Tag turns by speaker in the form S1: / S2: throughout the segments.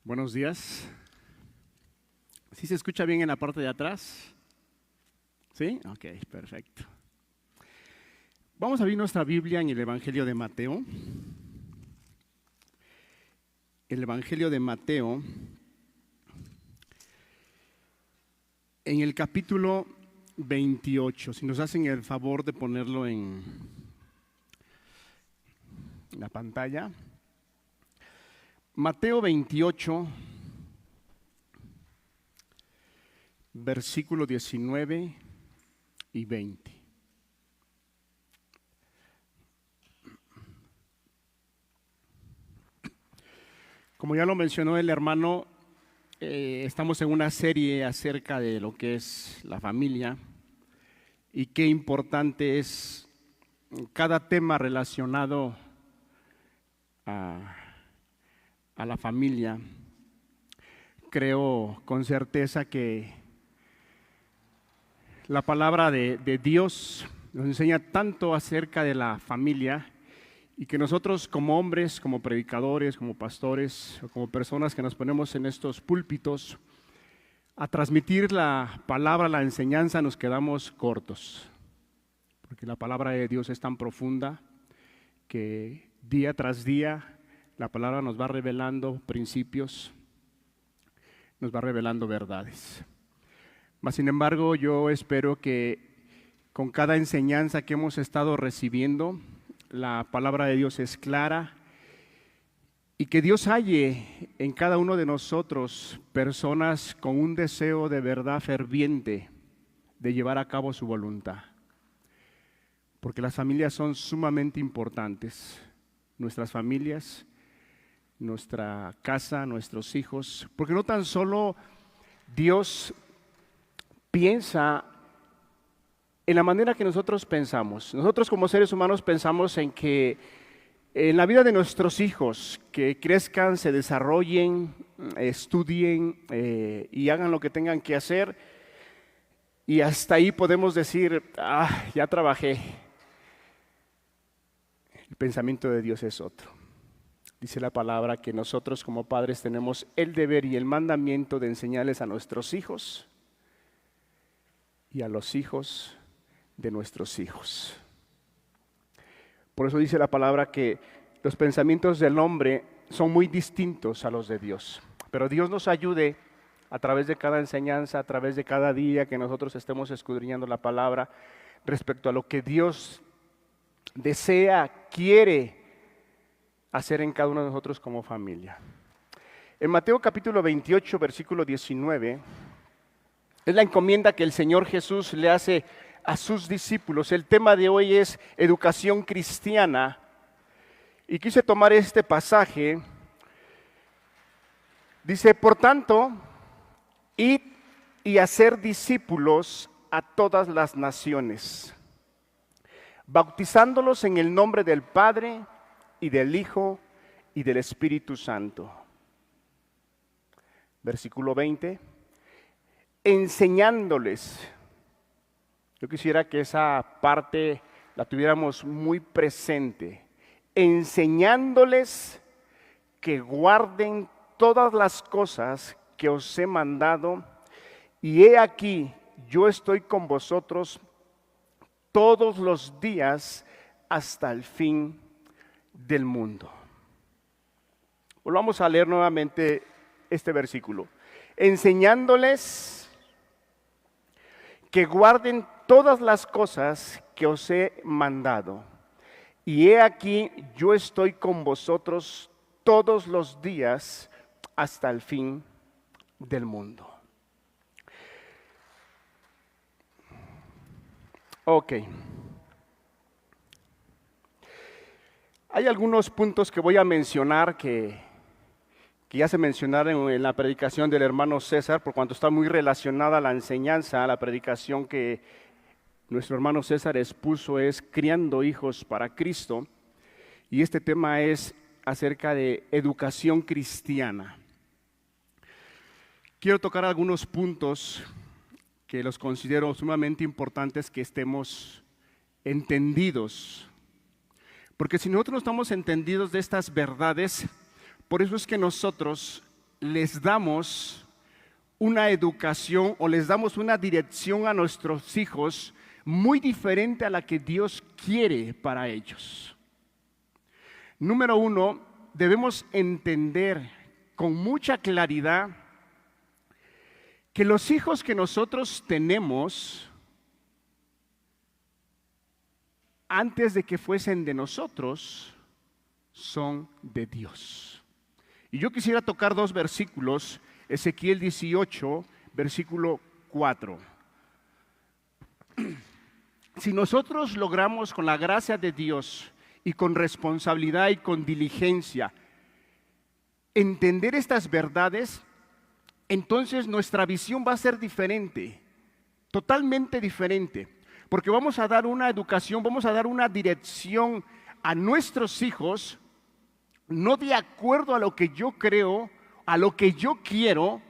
S1: Buenos días. ¿Sí se escucha bien en la parte de atrás? ¿Sí? Ok, perfecto. Vamos a abrir nuestra Biblia en el Evangelio de Mateo. El Evangelio de Mateo, en el capítulo 28. Si nos hacen el favor de ponerlo en la pantalla. Mateo 28, versículo 19 y 20. Como ya lo mencionó el hermano, estamos en una serie acerca de lo que es la familia y qué importante es cada tema relacionado a la familia. Creo con certeza que la palabra de Dios nos enseña tanto acerca de la familia y que nosotros como hombres, como predicadores, como pastores o como personas que nos ponemos en estos púlpitos a transmitir la palabra, la enseñanza, nos quedamos cortos, porque la palabra de Dios es tan profunda que día tras día la palabra nos va revelando principios, nos va revelando verdades. Mas, sin embargo, yo espero que con cada enseñanza que hemos estado recibiendo, la palabra de Dios es clara y que Dios halle en cada uno de nosotros personas con un deseo de verdad ferviente de llevar a cabo su voluntad. Porque las familias son sumamente importantes. Nuestras familias, nuestra casa, nuestros hijos, porque no tan solo Dios piensa en la manera que nosotros pensamos. Nosotros como seres humanos pensamos en que en la vida de nuestros hijos, que crezcan, se desarrollen, estudien y hagan lo que tengan que hacer, y hasta ahí podemos decir, ya trabajé. El pensamiento de Dios es otro. Dice la palabra que nosotros como padres tenemos el deber y el mandamiento de enseñarles a nuestros hijos y a los hijos de nuestros hijos. Por eso dice la palabra que los pensamientos del hombre son muy distintos a los de Dios. Pero Dios nos ayude a través de cada enseñanza, a través de cada día que nosotros estemos escudriñando la palabra respecto a lo que Dios desea, quiere hacer en cada uno de nosotros como familia. En Mateo capítulo 28, versículo 19, es la encomienda que el Señor Jesús le hace a sus discípulos. El tema de hoy es educación cristiana y quise tomar este pasaje. Dice, por tanto, id y hacer discípulos a todas las naciones, bautizándolos en el nombre del Padre y del Hijo y del Espíritu Santo. Versículo 20, enseñándoles. Yo quisiera que esa parte la tuviéramos muy presente. Enseñándoles que guarden todas las cosas que os he mandado, y he aquí, yo estoy con vosotros todos los días hasta el fin del mundo. Volvamos a leer nuevamente este versículo. Enseñándoles que guarden todas las cosas que os he mandado. Y he aquí, yo estoy con vosotros todos los días hasta el fin del mundo. Ok. Hay algunos puntos que voy a mencionar que ya se mencionaron en la predicación del hermano César, por cuanto está muy relacionada a la enseñanza, a la predicación que nuestro hermano César expuso, es criando hijos para Cristo, y este tema es acerca de educación cristiana. Quiero tocar algunos puntos que los considero sumamente importantes que estemos entendidos, porque si nosotros no estamos entendidos de estas verdades, por eso es que nosotros les damos una educación o les damos una dirección a nuestros hijos muy diferente a la que Dios quiere para ellos. Número uno, debemos entender con mucha claridad que los hijos que nosotros tenemos, antes de que fuesen de nosotros, son de Dios. Y yo quisiera tocar dos versículos, Ezequiel 18, versículo 4. Si nosotros logramos con la gracia de Dios y con responsabilidad y con diligencia entender estas verdades, entonces nuestra visión va a ser diferente, totalmente diferente, porque vamos a dar una educación, vamos a dar una dirección a nuestros hijos, no de acuerdo a lo que yo creo, a lo que yo quiero,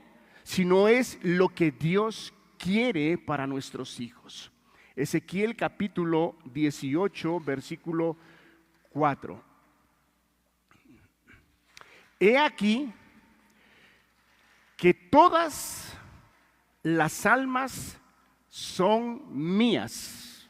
S1: sino es lo que Dios quiere para nuestros hijos. Ezequiel capítulo 18, versículo 4. He aquí que todas las almas son mías.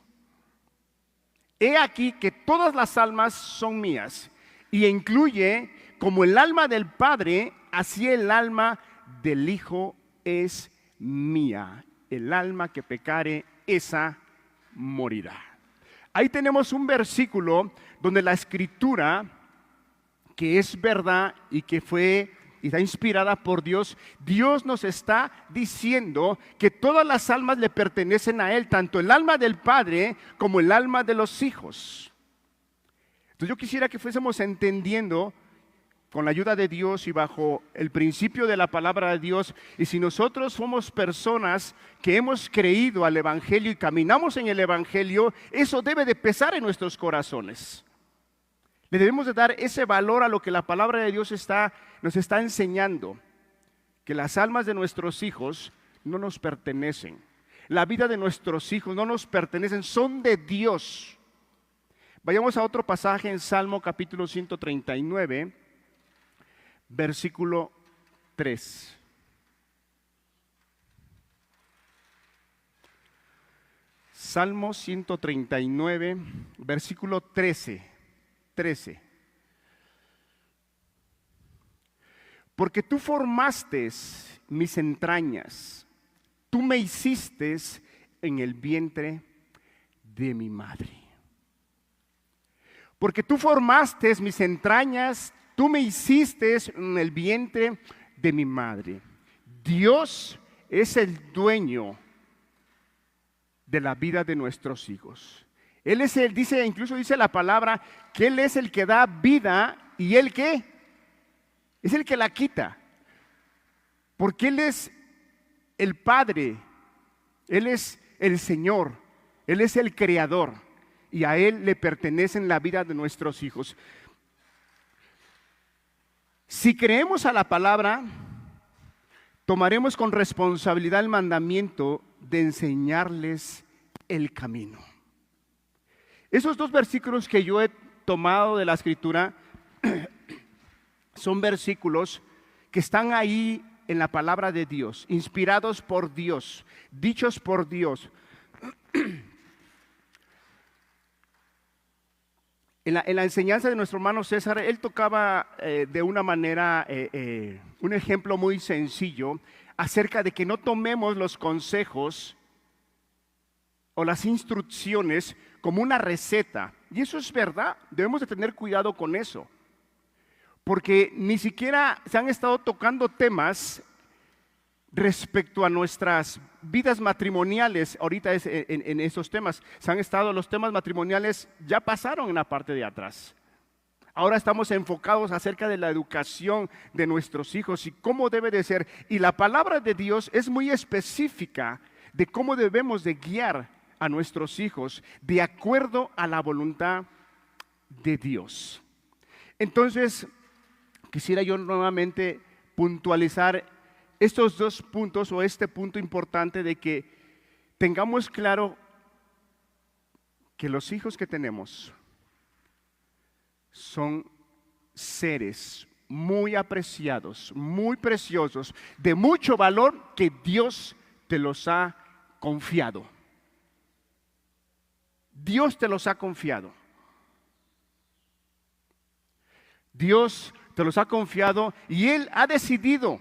S1: He aquí que todas las almas son mías. Y incluye como el alma del Padre, así el alma del Hijo es mía. El alma que pecare, esa morirá. Ahí tenemos un versículo donde la Escritura, que es verdad y que fue y está inspirada por Dios, Dios nos está diciendo que todas las almas le pertenecen a Él, tanto el alma del Padre como el alma de los hijos. Entonces yo quisiera que fuésemos entendiendo con la ayuda de Dios y bajo el principio de la palabra de Dios, y si nosotros somos personas que hemos creído al Evangelio y caminamos en el Evangelio, eso debe de pesar en nuestros corazones. Le debemos de dar ese valor a lo que la palabra de Dios nos está enseñando, que las almas de nuestros hijos no nos pertenecen. La vida de nuestros hijos no nos pertenecen, son de Dios. Vayamos a otro pasaje en Salmo capítulo 139, versículo 3. Salmo 139, versículo 13. Porque tú formaste mis entrañas, tú me hiciste en el vientre de mi madre. Porque tú formaste mis entrañas, tú me hiciste en el vientre de mi madre. Dios es el dueño de la vida de nuestros hijos. Él es el, incluso dice la palabra, que Él es el que da vida y Él ¿qué? Es el que la quita. Porque Él es el Padre, Él es el Señor, Él es el Creador y a Él le pertenece la vida de nuestros hijos. Si creemos a la palabra, tomaremos con responsabilidad el mandamiento de enseñarles el camino. Esos dos versículos que yo he tomado de la Escritura son versículos que están ahí en la palabra de Dios, inspirados por Dios, dichos por Dios. En la enseñanza de nuestro hermano César, él tocaba de una manera, un ejemplo muy sencillo acerca de que no tomemos los consejos o las instrucciones como una receta. Y eso es verdad, debemos de tener cuidado con eso. Porque ni siquiera se han estado tocando temas respecto a nuestras vidas matrimoniales. Ahorita en esos temas, los temas matrimoniales ya pasaron en la parte de atrás. Ahora estamos enfocados acerca de la educación de nuestros hijos y cómo debe de ser. Y la palabra de Dios es muy específica de cómo debemos de guiar a nuestros hijos de acuerdo a la voluntad de Dios. Entonces, quisiera yo nuevamente puntualizar estos dos puntos o este punto importante de que tengamos claro que los hijos que tenemos son seres muy apreciados, muy preciosos, de mucho valor que Dios te los ha confiado. Dios te los ha confiado. Dios te los ha confiado y Él ha decidido.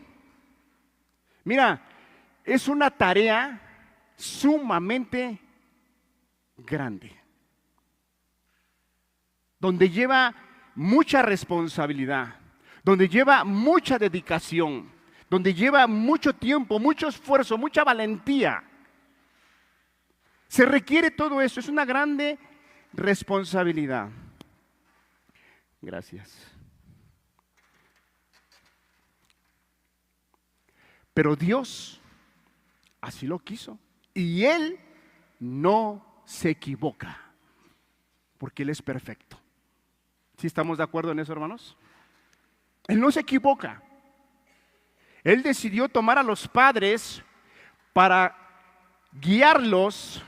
S1: Mira, es una tarea sumamente grande, donde lleva mucha responsabilidad, donde lleva mucha dedicación, donde lleva mucho tiempo, mucho esfuerzo, mucha valentía. Se requiere todo eso, es una grande responsabilidad. Gracias. Pero Dios así lo quiso y Él no se equivoca, porque Él es perfecto. ¿Sí estamos de acuerdo en eso, hermanos? Él no se equivoca. Él decidió tomar a los padres para guiarlos,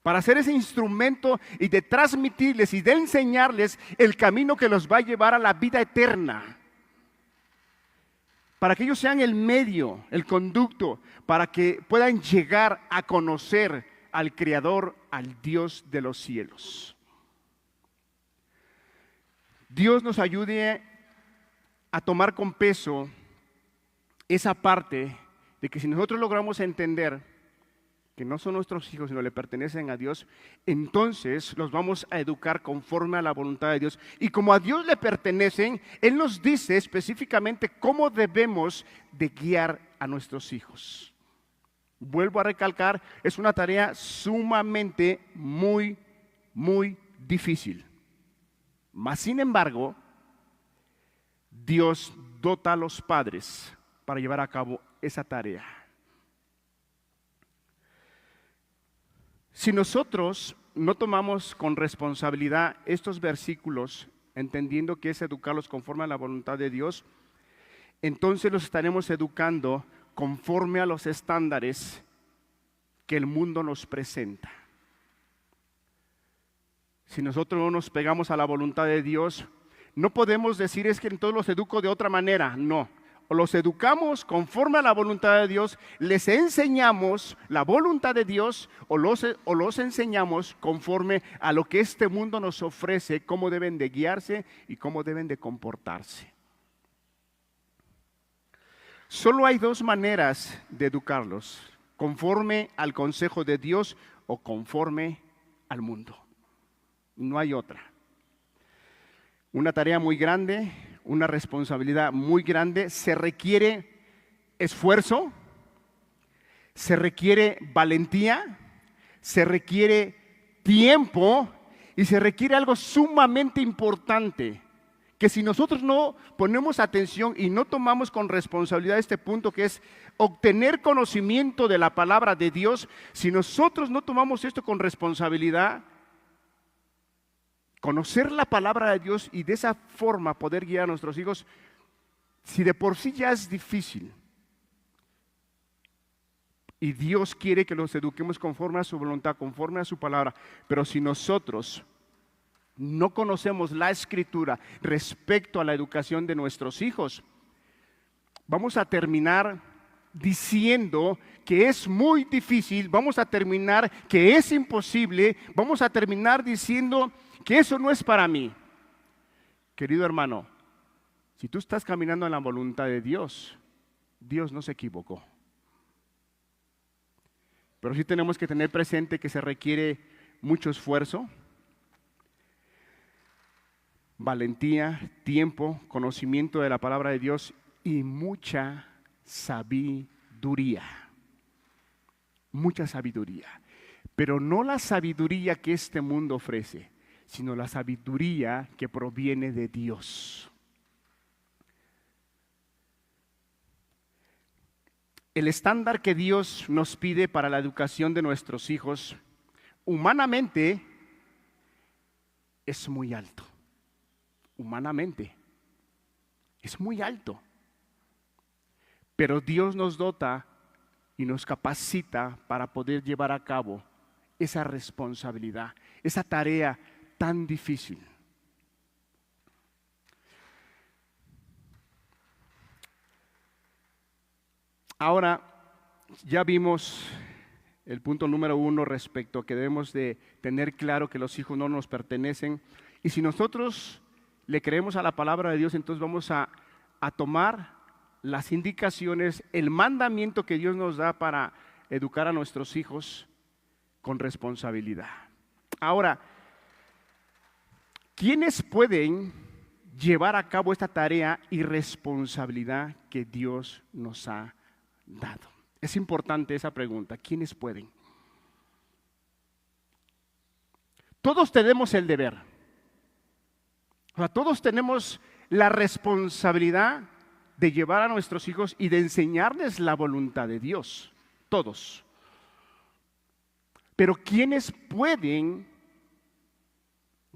S1: para hacer ese instrumento y de transmitirles y de enseñarles el camino que los va a llevar a la vida eterna. Para que ellos sean el medio, el conducto, para que puedan llegar a conocer al Creador, al Dios de los cielos. Dios nos ayude a tomar con peso esa parte de que si nosotros logramos entender que no son nuestros hijos, sino le pertenecen a Dios, entonces los vamos a educar conforme a la voluntad de Dios. Y como a Dios le pertenecen, Él nos dice específicamente cómo debemos de guiar a nuestros hijos. Vuelvo a recalcar, es una tarea sumamente muy difícil. Mas, sin embargo, Dios dota a los padres para llevar a cabo esa tarea. Si nosotros no tomamos con responsabilidad estos versículos, entendiendo que es educarlos conforme a la voluntad de Dios, entonces los estaremos educando conforme a los estándares que el mundo nos presenta. Si nosotros no nos pegamos a la voluntad de Dios, no podemos decir es que entonces los educo de otra manera, no. O los educamos conforme a la voluntad de Dios, les enseñamos la voluntad de Dios o los enseñamos conforme a lo que este mundo nos ofrece, cómo deben de guiarse y cómo deben de comportarse. Solo hay dos maneras de educarlos, conforme al consejo de Dios o conforme al mundo. No hay otra. Una tarea muy grande, una responsabilidad muy grande, se requiere esfuerzo, se requiere valentía, se requiere tiempo y se requiere algo sumamente importante, que si nosotros no ponemos atención y no tomamos con responsabilidad este punto, que es obtener conocimiento de la palabra de Dios, si nosotros no tomamos esto con responsabilidad, conocer la palabra de Dios y de esa forma poder guiar a nuestros hijos, si de por sí ya es difícil, y Dios quiere que los eduquemos conforme a su voluntad, conforme a su palabra, pero si nosotros no conocemos la Escritura respecto a la educación de nuestros hijos, vamos a terminar diciendo que es muy difícil, vamos a terminar que es imposible, vamos a terminar diciendo que eso no es para mí. Querido hermano, si tú estás caminando en la voluntad de Dios, Dios no se equivocó. Pero sí tenemos que tener presente que se requiere mucho esfuerzo, valentía, tiempo, conocimiento de la palabra de Dios y mucha sabiduría. Mucha sabiduría. Pero no la sabiduría que este mundo ofrece, sino la sabiduría que proviene de Dios. El estándar que Dios nos pide para la educación de nuestros hijos, humanamente, es muy alto. Humanamente, es muy alto. Pero Dios nos dota y nos capacita para poder llevar a cabo esa responsabilidad, esa tarea tan difícil. Ahora, ya vimos el punto número 1 respecto a que debemos de tener claro que los hijos no nos pertenecen. Y si nosotros le creemos a la palabra de Dios, entonces vamos a tomar las indicaciones, el mandamiento que Dios nos da para educar a nuestros hijos con responsabilidad. Ahora, ¿quiénes pueden llevar a cabo esta tarea y responsabilidad que Dios nos ha dado? Es importante esa pregunta. ¿Quiénes pueden? Todos tenemos el deber. O sea, todos tenemos la responsabilidad de llevar a nuestros hijos y de enseñarles la voluntad de Dios. Todos. Pero ¿quiénes pueden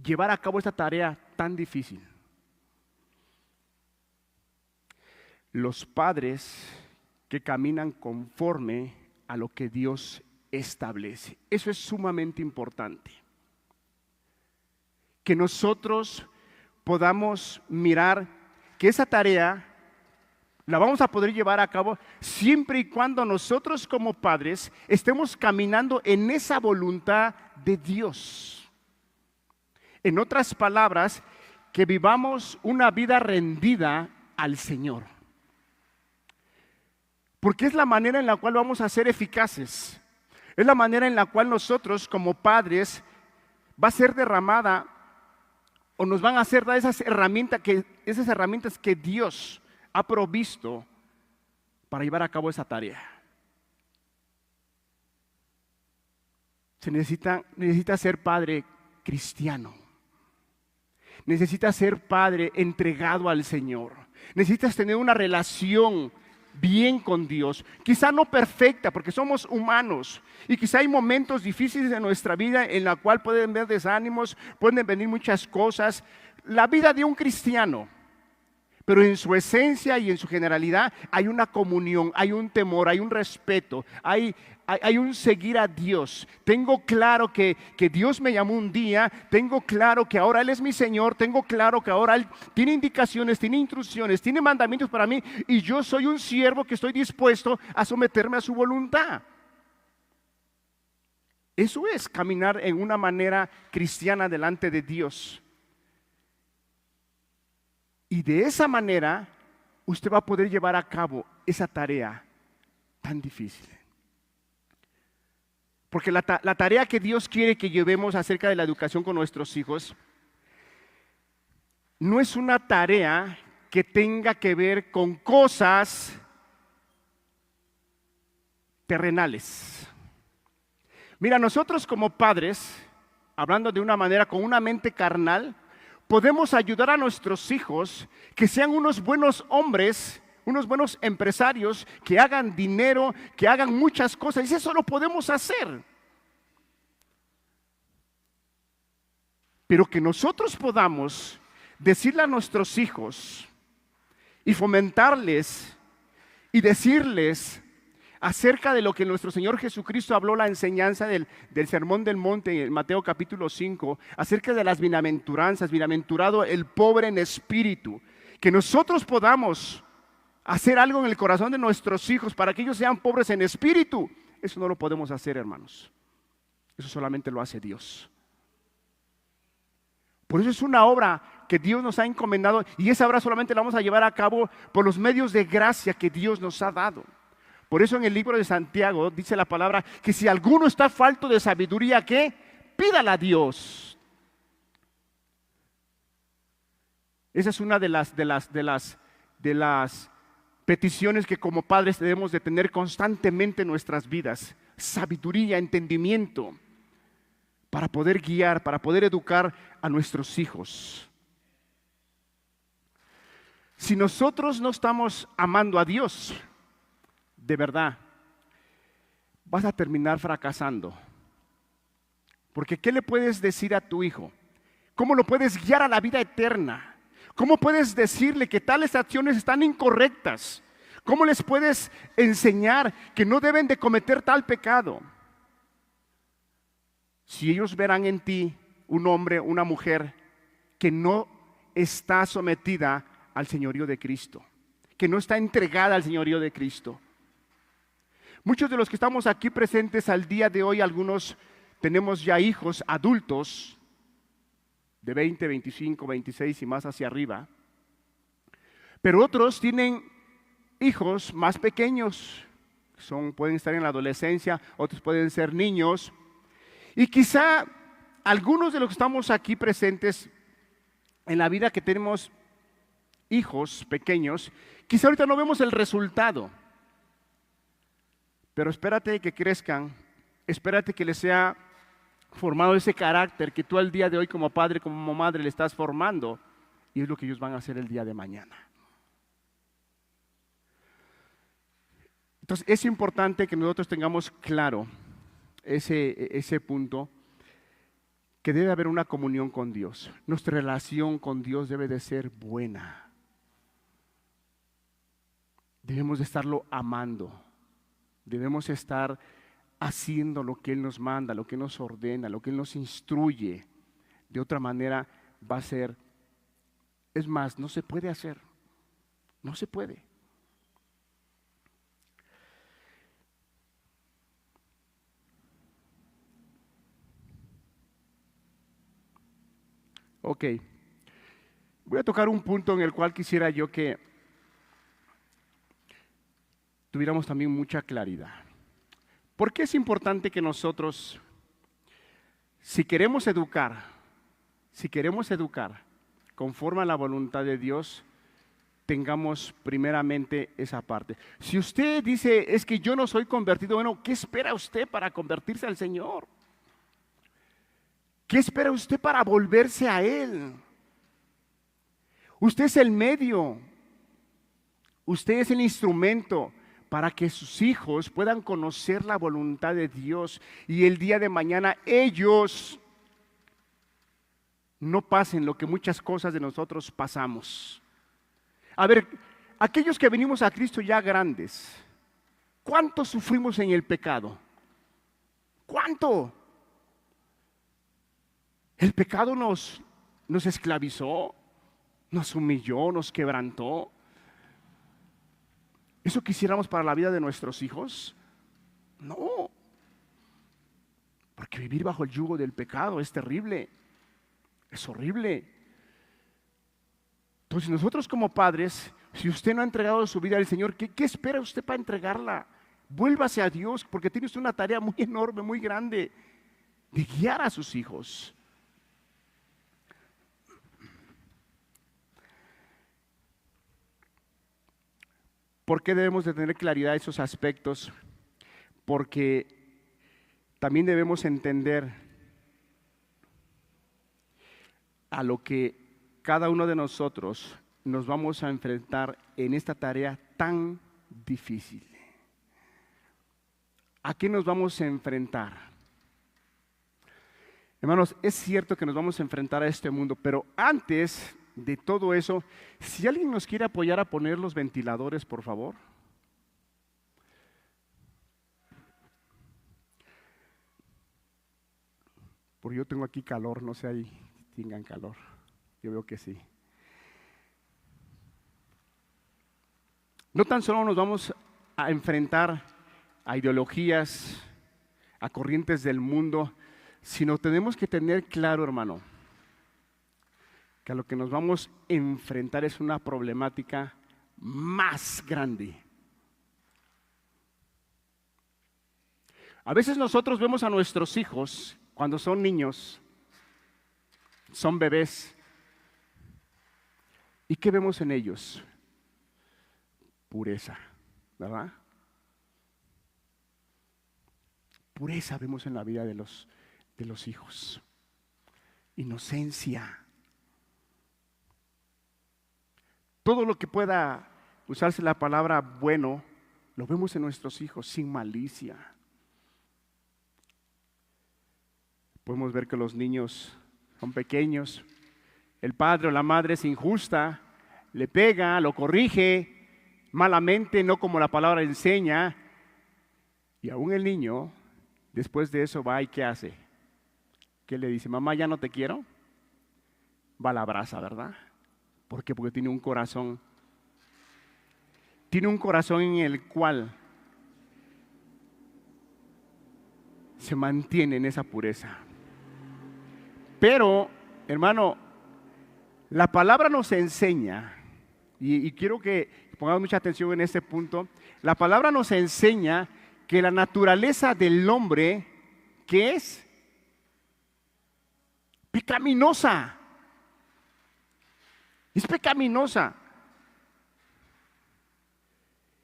S1: llevar a cabo esta tarea tan difícil? Los padres que caminan conforme a lo que Dios establece. Eso es sumamente importante. Que nosotros podamos mirar que esa tarea la vamos a poder llevar a cabo siempre y cuando nosotros como padres estemos caminando en esa voluntad de Dios. En otras palabras, que vivamos una vida rendida al Señor. Porque es la manera en la cual vamos a ser eficaces. Es la manera en la cual nosotros como padres va a ser derramada o nos van a hacer dar esas herramientas que Dios ha provisto para llevar a cabo esa tarea. Se necesita ser padre cristiano. Necesitas ser padre entregado al Señor. Necesitas tener una relación bien con Dios, quizá no perfecta porque somos humanos y quizá hay momentos difíciles en nuestra vida en la cual pueden haber desánimos, pueden venir muchas cosas. La vida de un cristiano, pero en su esencia y en su generalidad hay una comunión, hay un temor, hay un respeto, hay un seguir a Dios. Tengo claro que Dios me llamó un día, tengo claro que ahora Él es mi Señor, tengo claro que ahora Él tiene indicaciones, tiene instrucciones, tiene mandamientos para mí y yo soy un siervo que estoy dispuesto a someterme a su voluntad. Eso es caminar en una manera cristiana delante de Dios. Y de esa manera usted va a poder llevar a cabo esa tarea tan difícil. Porque la tarea que Dios quiere que llevemos acerca de la educación con nuestros hijos no es una tarea que tenga que ver con cosas terrenales. Mira, nosotros como padres, hablando de una manera con una mente carnal, podemos ayudar a nuestros hijos que sean unos buenos hombres, unos buenos empresarios, que hagan dinero, que hagan muchas cosas. Y eso lo podemos hacer. Pero que nosotros podamos decirle a nuestros hijos y fomentarles y decirles acerca de lo que nuestro Señor Jesucristo habló, la enseñanza del Sermón del Monte en Mateo capítulo 5, acerca de las bienaventuranzas, bienaventurado el pobre en espíritu, que nosotros podamos hacer algo en el corazón de nuestros hijos para que ellos sean pobres en espíritu. Eso no lo podemos hacer, hermanos. Eso solamente lo hace Dios. Por eso es una obra que Dios nos ha encomendado y esa obra solamente la vamos a llevar a cabo por los medios de gracia que Dios nos ha dado. Por eso en el libro de Santiago dice la palabra que si alguno está falto de sabiduría, ¿qué? Pídala a Dios. Esa es una de las peticiones que como padres debemos de tener constantemente en nuestras vidas. Sabiduría, entendimiento, para poder guiar, para poder educar a nuestros hijos. Si nosotros no estamos amando a Dios, de verdad, vas a terminar fracasando. Porque ¿qué le puedes decir a tu hijo? ¿Cómo lo puedes guiar a la vida eterna? ¿Cómo puedes decirle que tales acciones están incorrectas? ¿Cómo les puedes enseñar que no deben de cometer tal pecado? Si ellos verán en ti un hombre, una mujer que no está sometida al señorío de Cristo, que no está entregada al señorío de Cristo, Muchos de los que estamos aquí presentes al día de hoy, algunos tenemos ya hijos adultos de 20, 25, 26 y más hacia arriba. Pero otros tienen hijos más pequeños, pueden estar en la adolescencia, otros pueden ser niños. Y quizá algunos de los que estamos aquí presentes en la vida que tenemos hijos pequeños, quizá ahorita no vemos el resultado. Pero espérate que crezcan, espérate que les sea formado ese carácter que tú al día de hoy como padre, como madre le estás formando, y es lo que ellos van a hacer el día de mañana. Entonces es importante que nosotros tengamos claro ese punto, que debe haber una comunión con Dios. Nuestra relación con Dios debe de ser buena. Debemos de estarlo amando. Debemos estar haciendo lo que Él nos manda, lo que Él nos ordena, lo que Él nos instruye. De otra manera va a ser, es más, no se puede hacer. No se puede. Ok, voy a tocar un punto en el cual quisiera yo que tuviéramos también mucha claridad. ¿Por qué es importante que nosotros, si queremos educar conforme a la voluntad de Dios, tengamos primeramente esa parte? Si usted dice, es que yo no soy convertido, bueno, ¿qué espera usted para convertirse al Señor? ¿Qué espera usted para volverse a Él? Usted es el medio, usted es el instrumento para que sus hijos puedan conocer la voluntad de Dios y el día de mañana ellos no pasen lo que muchas cosas de nosotros pasamos. A ver, aquellos que venimos a Cristo ya grandes, ¿cuánto sufrimos en el pecado? ¿Cuánto? El pecado nos esclavizó, nos humilló, nos quebrantó. ¿Eso quisiéramos para la vida de nuestros hijos? No. Porque vivir bajo el yugo del pecado es terrible, es horrible. Entonces nosotros como padres, si usted no ha entregado su vida al Señor, ¿qué espera usted para entregarla? Vuélvase a Dios, porque tiene usted una tarea muy enorme, muy grande, de guiar a sus hijos. ¿Por qué debemos de tener claridad en esos aspectos? Porque también debemos entender a lo que cada uno de nosotros nos vamos a enfrentar en esta tarea tan difícil. ¿A qué nos vamos a enfrentar? Hermanos, es cierto que nos vamos a enfrentar a este mundo, pero antes de todo eso, si alguien nos quiere apoyar a poner los ventiladores, por favor. Porque yo tengo aquí calor, no sé ahí tengan calor. Yo veo que sí. No tan solo nos vamos a enfrentar a ideologías, a corrientes del mundo, sino tenemos que tener claro, hermano, que a lo que nos vamos a enfrentar es una problemática más grande. A veces nosotros vemos a nuestros hijos cuando son niños, son bebés. ¿Y qué vemos en ellos? Pureza, ¿verdad? Pureza vemos en la vida de los hijos. Inocencia. Todo lo que pueda usarse la palabra bueno, lo vemos en nuestros hijos, sin malicia. Podemos ver que los niños son pequeños, el padre o la madre es injusta, le pega, lo corrige malamente, no como la palabra enseña, y aún el niño, después de eso va y ¿qué hace? ¿Qué le dice? Mamá, ya no te quiero. Va a la abraza, ¿verdad? ¿Por qué? Porque tiene un corazón en el cual se mantiene en esa pureza. Pero, hermano, la palabra nos enseña, y quiero que pongamos mucha atención en este punto, la palabra nos enseña que la naturaleza del hombre, ¿qué es? Pecaminosa. Es pecaminosa.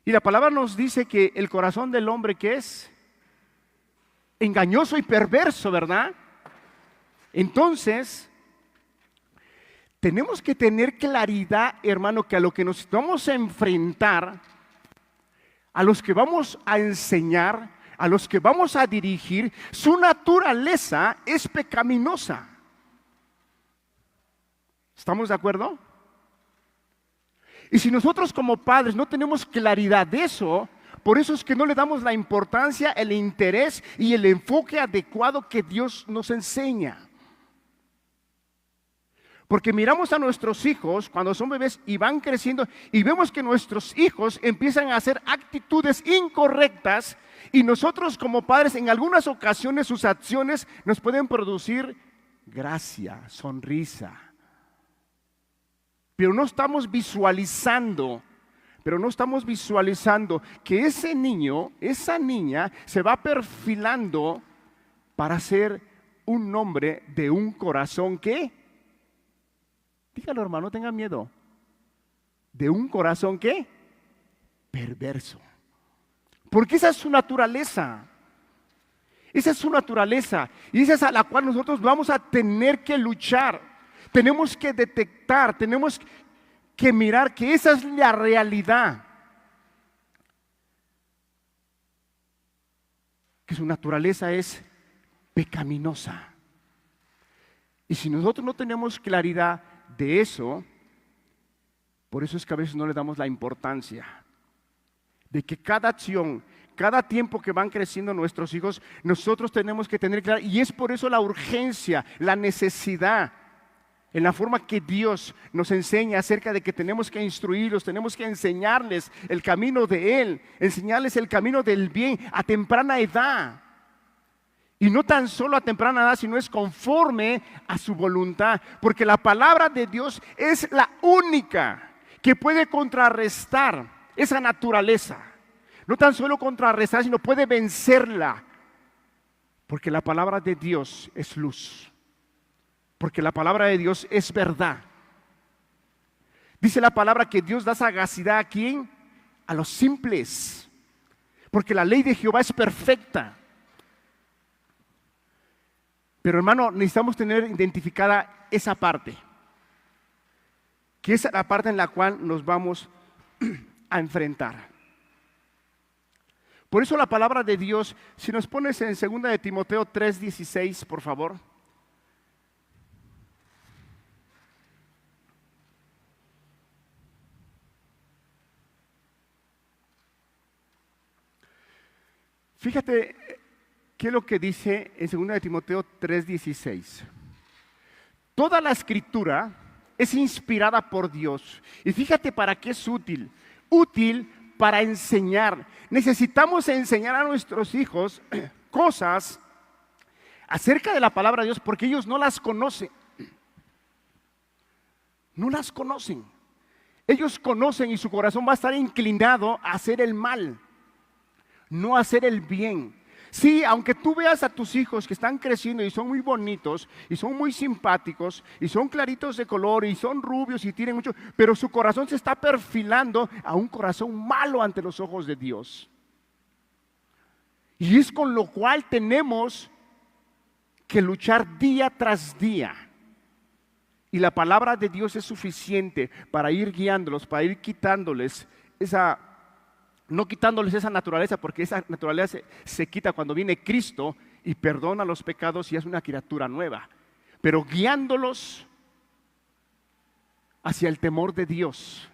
S1: Y la palabra nos dice que el corazón del hombre, ¿qué es? Engañoso y perverso, ¿verdad? Entonces, tenemos que tener claridad, hermano, que a lo que nos vamos a enfrentar, a los que vamos a enseñar, a los que vamos a dirigir, su naturaleza es pecaminosa. ¿Estamos de acuerdo? Y si nosotros como padres no tenemos claridad de eso, por eso es que no le damos la importancia, el interés y el enfoque adecuado que Dios nos enseña. Porque miramos a nuestros hijos cuando son bebés y van creciendo y vemos que nuestros hijos empiezan a hacer actitudes incorrectas y nosotros como padres en algunas ocasiones sus acciones nos pueden producir gracia, sonrisa. Pero no estamos visualizando que ese niño, esa niña se va perfilando para ser un hombre de un corazón que, dígalo hermano, no tenga miedo, de un corazón que, perverso. Porque esa es su naturaleza. Esa es su naturaleza y esa es a la cual nosotros vamos a tener que luchar. Tenemos que detectar, tenemos que mirar que esa es la realidad. Que su naturaleza es pecaminosa. Y si nosotros no tenemos claridad de eso, por eso es que a veces no le damos la importancia de que cada acción, cada tiempo que van creciendo nuestros hijos, nosotros tenemos que tener claridad. Y es por eso la urgencia, la necesidad, en la forma que Dios nos enseña acerca de que tenemos que instruirlos, tenemos que enseñarles el camino de Él, enseñarles el camino del bien a temprana edad. Y no tan solo a temprana edad, sino es conforme a su voluntad. Porque la palabra de Dios es la única que puede contrarrestar esa naturaleza. No tan solo contrarrestar, sino puede vencerla. Porque la palabra de Dios es luz. Porque la palabra de Dios es verdad. Dice la palabra que Dios da sagacidad ¿a quién? A los simples. Porque la ley de Jehová es perfecta. Pero hermano, necesitamos tener identificada esa parte. Que es la parte en la cual nos vamos a enfrentar. Por eso la palabra de Dios, si nos pones en 2 de Timoteo 3:16, por favor. Fíjate qué es lo que dice en 2 de Timoteo 3:16. Toda la escritura es inspirada por Dios. Y fíjate para qué es útil. Útil para enseñar. Necesitamos enseñar a nuestros hijos cosas acerca de la palabra de Dios porque ellos no las conocen. No las conocen. Ellos conocen y su corazón va a estar inclinado a hacer el mal, no hacer el bien. Sí, aunque tú veas a tus hijos que están creciendo y son muy bonitos y son muy simpáticos y son claritos de color y son rubios y tienen mucho, pero su corazón se está perfilando a un corazón malo ante los ojos de Dios. Y es con lo cual tenemos que luchar día tras día. Y la palabra de Dios es suficiente para ir guiándolos, para ir quitándoles no quitándoles esa naturaleza, porque esa naturaleza se quita cuando viene Cristo y perdona los pecados y es una criatura nueva. Pero guiándolos hacia el temor de Dios.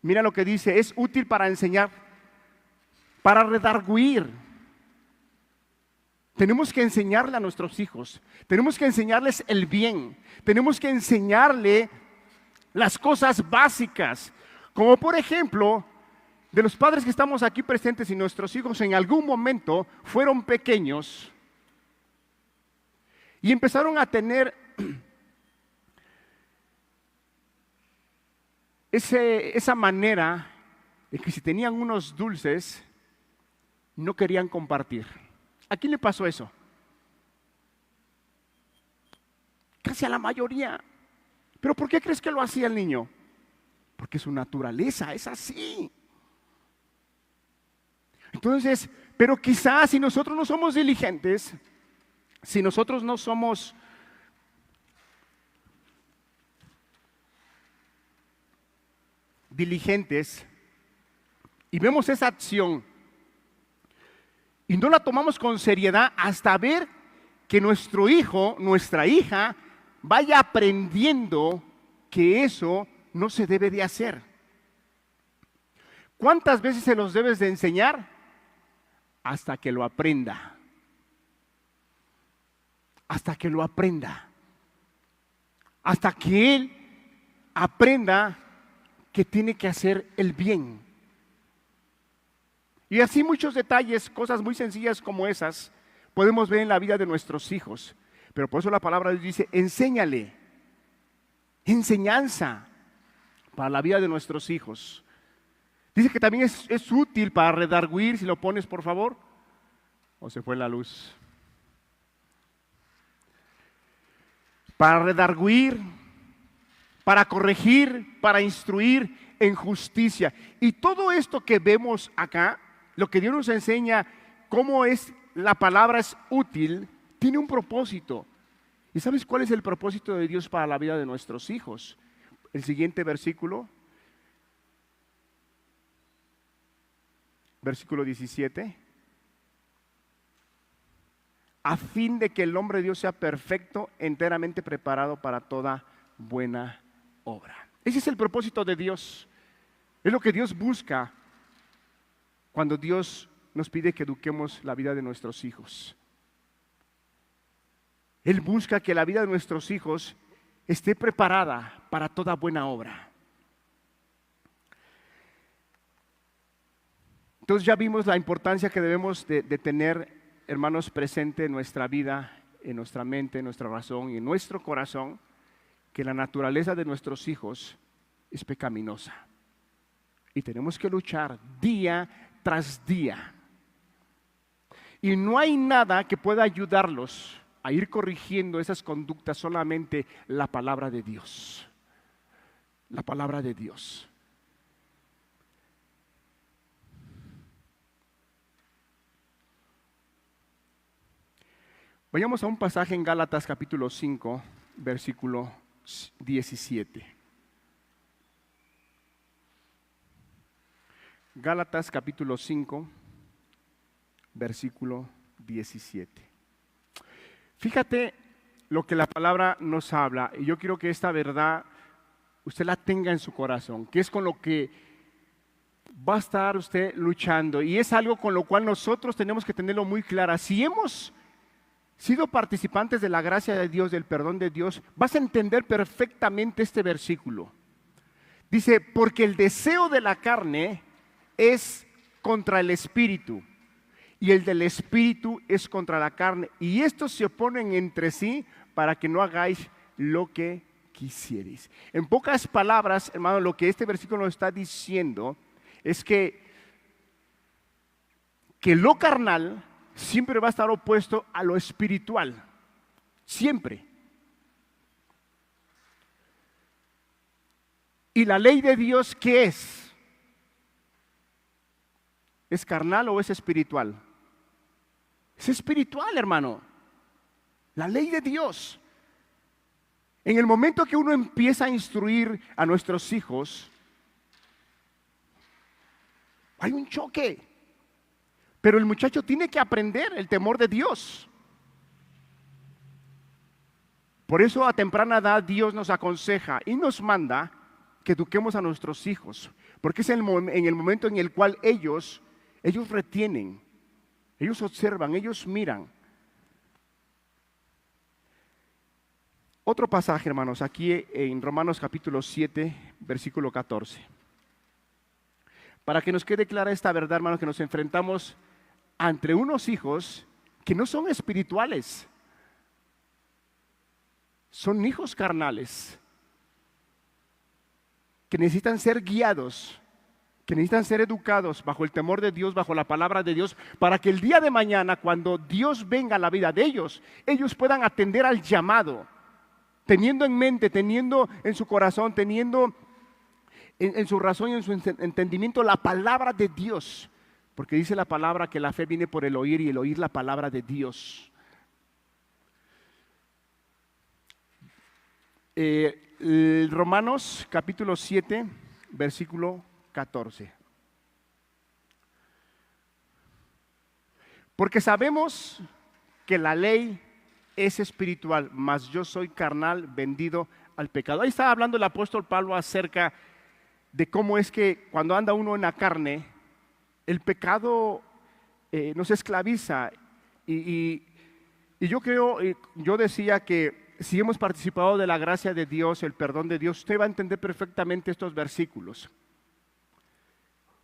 S1: Mira lo que dice, es útil para enseñar, para redarguir. Tenemos que enseñarle a nuestros hijos, tenemos que enseñarles el bien, tenemos que enseñarle las cosas básicas, como por ejemplo, de los padres que estamos aquí presentes y nuestros hijos en algún momento fueron pequeños y empezaron a tener esa manera de que si tenían unos dulces, no querían compartir. ¿A quién le pasó eso? Casi a la mayoría. ¿Pero por qué crees que lo hacía el niño? Porque su naturaleza es así. Entonces, pero quizás si nosotros no somos diligentes, si nosotros no somos diligentes y vemos esa acción y no la tomamos con seriedad hasta ver que nuestro hijo, nuestra hija, vaya aprendiendo que eso no se debe de hacer. ¿Cuántas veces se los debes de enseñar? Hasta que lo aprenda. Hasta que lo aprenda. Hasta que él aprenda que tiene que hacer el bien. Y así muchos detalles, cosas muy sencillas como esas, podemos ver en la vida de nuestros hijos. Pero por eso la palabra de Dios dice, enséñale. Enseñanza para la vida de nuestros hijos. Dice que también es útil para redarguir, si lo pones por favor. ¿O se fue la luz? Para redarguir, para corregir, para instruir en justicia. Y todo esto que vemos acá, lo que Dios nos enseña, cómo es la palabra es útil, tiene un propósito. ¿Y sabes cuál es el propósito de Dios para la vida de nuestros hijos? El siguiente versículo, versículo 17. A fin de que el hombre de Dios sea perfecto, enteramente preparado para toda buena obra. Ese es el propósito de Dios. Es lo que Dios busca cuando Dios nos pide que eduquemos la vida de nuestros hijos. Él busca que la vida de nuestros hijos esté preparada para toda buena obra. Entonces ya vimos la importancia que debemos de tener, hermanos, presente en nuestra vida, en nuestra mente, en nuestra razón y en nuestro corazón, que la naturaleza de nuestros hijos es pecaminosa. Y tenemos que luchar día tras día. Y no hay nada que pueda ayudarlos a ir corrigiendo esas conductas, solamente la palabra de Dios. La palabra de Dios. Vayamos a un pasaje en Gálatas capítulo 5, versículo 17. Gálatas capítulo 5, versículo 17. Fíjate lo que la palabra nos habla, y yo quiero que esta verdad usted la tenga en su corazón, que es con lo que va a estar usted luchando, y es algo con lo cual nosotros tenemos que tenerlo muy claro. Si hemos sido participantes de la gracia de Dios, del perdón de Dios, vas a entender perfectamente este versículo. Dice, porque el deseo de la carne es contra el espíritu, y el del espíritu es contra la carne, y estos se oponen entre sí para que no hagáis lo que quisierais. En pocas palabras, hermano, lo que este versículo nos está diciendo es que lo carnal siempre va a estar opuesto a lo espiritual, siempre. ¿Y la ley de Dios qué es? ¿Es carnal o es espiritual? Es espiritual, hermano. La ley de Dios. En el momento que uno empieza a instruir a nuestros hijos, hay un choque. Pero el muchacho tiene que aprender el temor de Dios. Por eso a temprana edad Dios nos aconseja y nos manda que eduquemos a nuestros hijos. Porque es en el momento en el cual ellos retienen, ellos observan, ellos miran. Otro pasaje, hermanos, aquí en Romanos capítulo 7, versículo 14. Para que nos quede clara esta verdad, hermanos, que nos enfrentamos ante unos hijos que no son espirituales, son hijos carnales, que necesitan ser guiados, que necesitan ser educados bajo el temor de Dios, bajo la palabra de Dios, para que el día de mañana, cuando Dios venga a la vida de ellos, ellos puedan atender al llamado, teniendo en mente, teniendo en su corazón, teniendo en su razón y en su entendimiento la palabra de Dios. Porque dice la palabra que la fe viene por el oír y el oír la palabra de Dios. Romanos capítulo 7, versículo 14. Porque sabemos que la ley es espiritual, mas yo soy carnal, vendido al pecado. Ahí estaba hablando el apóstol Pablo acerca de cómo es que cuando anda uno en la carne, el pecado nos esclaviza. Y yo creo, yo decía que si hemos participado de la gracia de Dios, el perdón de Dios, usted va a entender perfectamente estos versículos.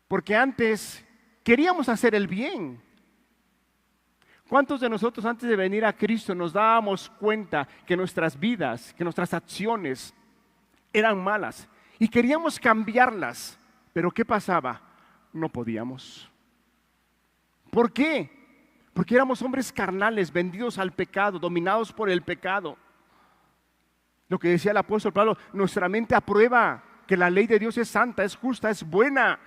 S1: Porque antes queríamos hacer el bien. ¿Cuántos de nosotros antes de venir a Cristo nos dábamos cuenta que nuestras vidas, que nuestras acciones eran malas y queríamos cambiarlas? Pero ¿qué pasaba? No podíamos. ¿Por qué? Porque éramos hombres carnales, vendidos al pecado, dominados por el pecado. Lo que decía el apóstol Pablo, nuestra mente aprueba que la ley de Dios es santa, es justa, es buena.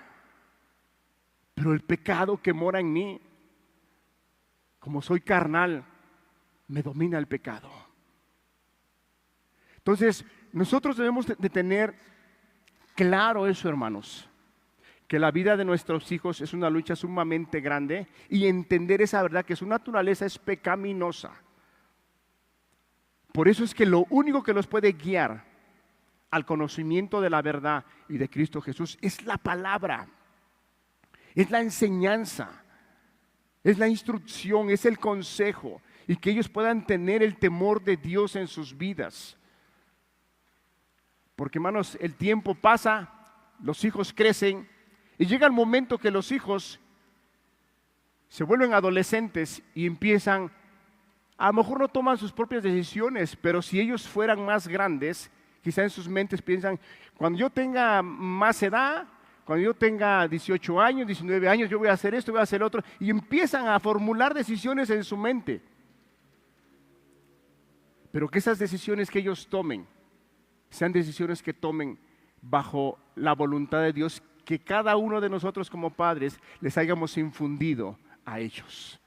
S1: Pero el pecado que mora en mí, como soy carnal, me domina el pecado. Entonces, nosotros debemos de tener claro eso, hermanos, que la vida de nuestros hijos es una lucha sumamente grande y entender esa verdad que su naturaleza es pecaminosa. Por eso es que lo único que los puede guiar al conocimiento de la verdad y de Cristo Jesús es la palabra, es la enseñanza, es la instrucción, es el consejo, y que ellos puedan tener el temor de Dios en sus vidas. Porque, hermanos, el tiempo pasa, los hijos crecen y llega el momento que los hijos se vuelven adolescentes y empiezan, a lo mejor no toman sus propias decisiones, pero si ellos fueran más grandes, quizá en sus mentes piensan, cuando yo tenga más edad, cuando yo tenga 18 años, 19 años, yo voy a hacer esto, voy a hacer lo otro, y empiezan a formular decisiones en su mente. Pero que esas decisiones que ellos tomen, sean decisiones que tomen bajo la voluntad de Dios, que cada uno de nosotros como padres les hayamos infundido a ellos.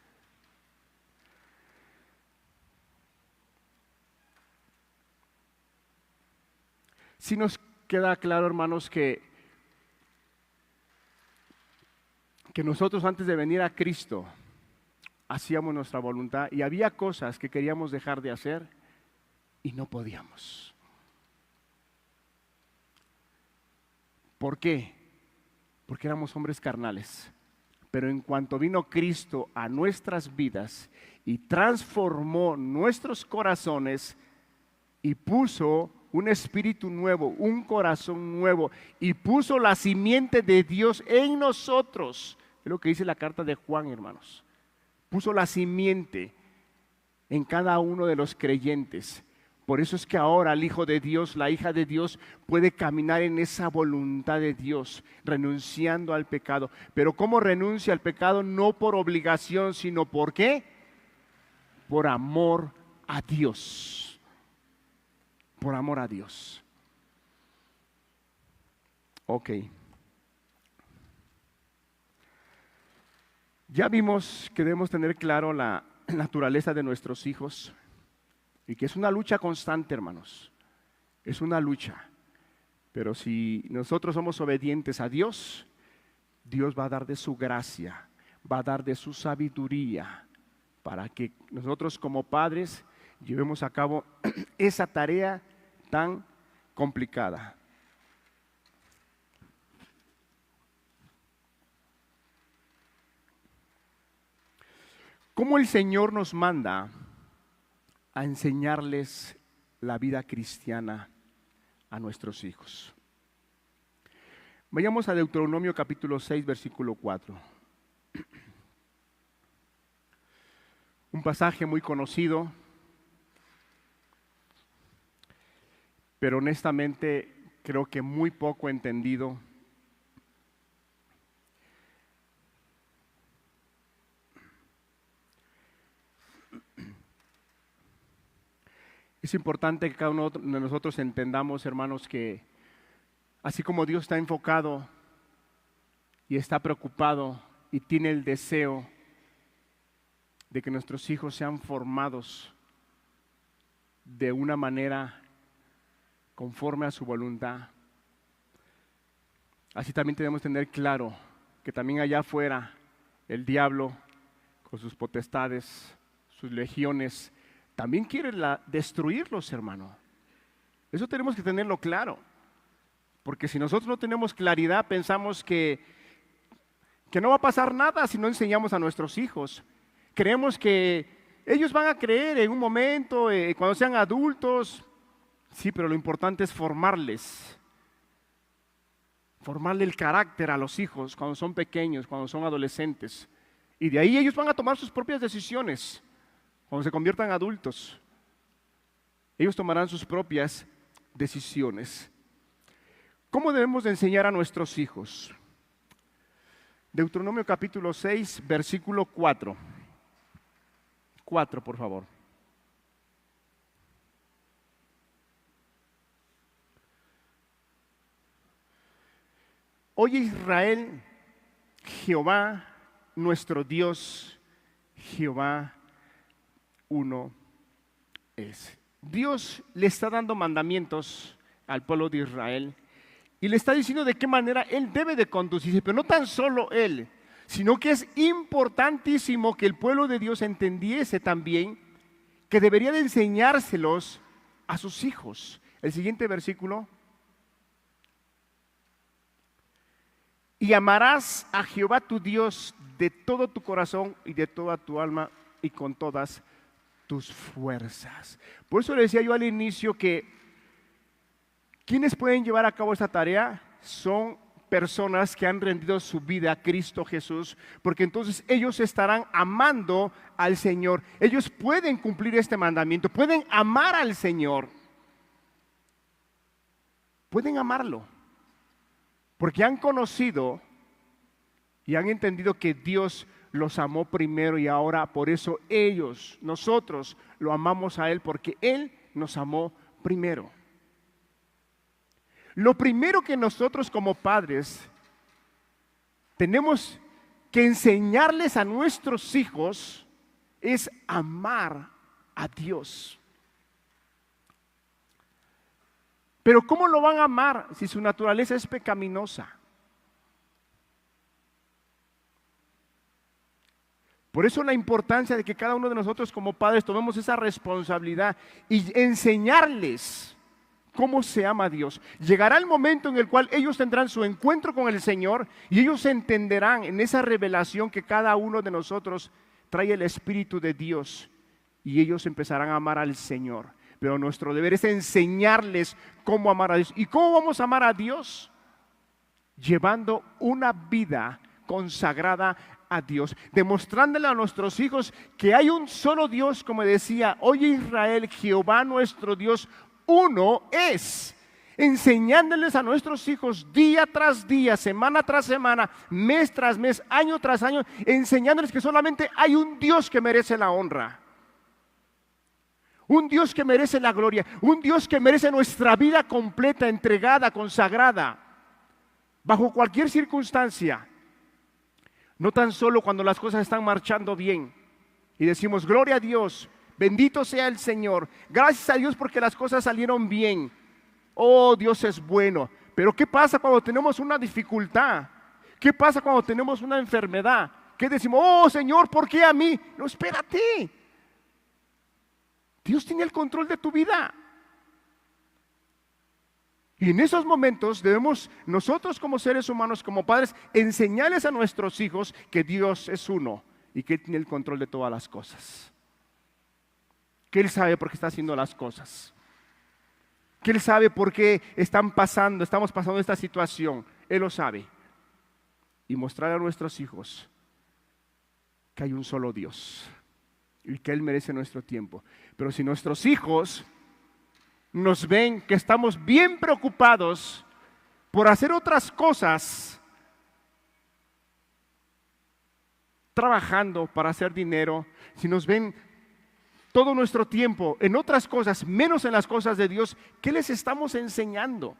S1: Si nos queda claro, hermanos, que nosotros antes de venir a Cristo hacíamos nuestra voluntad y había cosas que queríamos dejar de hacer y no podíamos. ¿Por qué? Porque éramos hombres carnales. Pero en cuanto vino Cristo a nuestras vidas y transformó nuestros corazones y puso un espíritu nuevo, un corazón nuevo, y puso la simiente de Dios en nosotros. Es lo que dice la carta de Juan, hermanos. Puso la simiente en cada uno de los creyentes. Por eso es que ahora el Hijo de Dios, la hija de Dios, puede caminar en esa voluntad de Dios, renunciando al pecado. Pero ¿cómo renuncia al pecado? No por obligación, sino ¿por qué? Por amor a Dios. Por amor a Dios. Ok. Ya vimos que debemos tener claro la naturaleza de nuestros hijos y que es una lucha constante, hermanos. Es una lucha. Pero si nosotros somos obedientes a Dios, Dios va a dar de su gracia, va a dar de su sabiduría para que nosotros como padres llevemos a cabo esa tarea tan complicada. ¿Cómo el Señor nos manda a enseñarles la vida cristiana a nuestros hijos? Vayamos a Deuteronomio capítulo 6, versículo 4. Un pasaje muy conocido, pero honestamente creo que muy poco entendido. Es importante que cada uno de nosotros entendamos, hermanos, que así como Dios está enfocado y está preocupado y tiene el deseo de que nuestros hijos sean formados de una manera conforme a su voluntad, así también tenemos que tener claro que también allá afuera el diablo con sus potestades, sus legiones, también quiere destruirlos, hermano. Eso tenemos que tenerlo claro, porque si nosotros no tenemos claridad, pensamos que no va a pasar nada si no enseñamos a nuestros hijos. Creemos que ellos van a creer en un momento, cuando sean adultos. Sí, pero lo importante es formarle el carácter a los hijos cuando son pequeños, cuando son adolescentes. Y de ahí ellos van a tomar sus propias decisiones. Cuando se conviertan adultos, ellos tomarán sus propias decisiones. ¿Cómo debemos de enseñar a nuestros hijos? Deuteronomio capítulo 6, versículo 4. 4, por favor. Oye Israel, Jehová, nuestro Dios, Jehová uno es. Dios le está dando mandamientos al pueblo de Israel y le está diciendo de qué manera él debe de conducirse, pero no tan solo él, sino que es importantísimo que el pueblo de Dios entendiese también que debería de enseñárselos a sus hijos. El siguiente versículo. Y amarás a Jehová tu Dios de todo tu corazón y de toda tu alma y con todas tus fuerzas. Por eso le decía yo al inicio que quienes pueden llevar a cabo esta tarea son personas que han rendido su vida a Cristo Jesús, porque entonces ellos estarán amando al Señor. Ellos pueden cumplir este mandamiento, pueden amar al Señor, pueden amarlo, porque han conocido y han entendido que Dios los amó primero y ahora por eso nosotros lo amamos a Él, porque Él nos amó primero. Lo primero que nosotros como padres tenemos que enseñarles a nuestros hijos es amar a Dios. Pero ¿cómo lo van a amar si su naturaleza es pecaminosa? Por eso la importancia de que cada uno de nosotros como padres tomemos esa responsabilidad y enseñarles cómo se ama a Dios. Llegará el momento en el cual ellos tendrán su encuentro con el Señor y ellos entenderán en esa revelación que cada uno de nosotros trae el Espíritu de Dios y ellos empezarán a amar al Señor. Pero nuestro deber es enseñarles cómo amar a Dios. ¿Y cómo vamos a amar a Dios? Llevando una vida consagrada a Dios, demostrándole a nuestros hijos que hay un solo Dios, como decía, oye Israel, Jehová nuestro Dios, uno es. Enseñándoles a nuestros hijos día tras día, semana tras semana, mes tras mes, año tras año, enseñándoles que solamente hay un Dios que merece la honra. Un Dios que merece la gloria, un Dios que merece nuestra vida completa, entregada, consagrada, bajo cualquier circunstancia. No tan solo cuando las cosas están marchando bien y decimos, gloria a Dios, bendito sea el Señor, gracias a Dios porque las cosas salieron bien. Oh, Dios es bueno. Pero ¿qué pasa cuando tenemos una dificultad? ¿Qué pasa cuando tenemos una enfermedad? ¿Qué decimos? Oh, Señor, ¿por qué a mí? No, espérate. Dios tiene el control de tu vida. Y en esos momentos debemos nosotros como seres humanos, como padres, enseñarles a nuestros hijos que Dios es uno y que Él tiene el control de todas las cosas. Que Él sabe por qué está haciendo las cosas. Que Él sabe por qué estamos pasando esta situación. Él lo sabe. Y mostrar a nuestros hijos que hay un solo Dios y que Él merece nuestro tiempo. Pero si nuestros hijos nos ven que estamos bien preocupados por hacer otras cosas, trabajando para hacer dinero, si nos ven todo nuestro tiempo en otras cosas, menos en las cosas de Dios, ¿qué les estamos enseñando?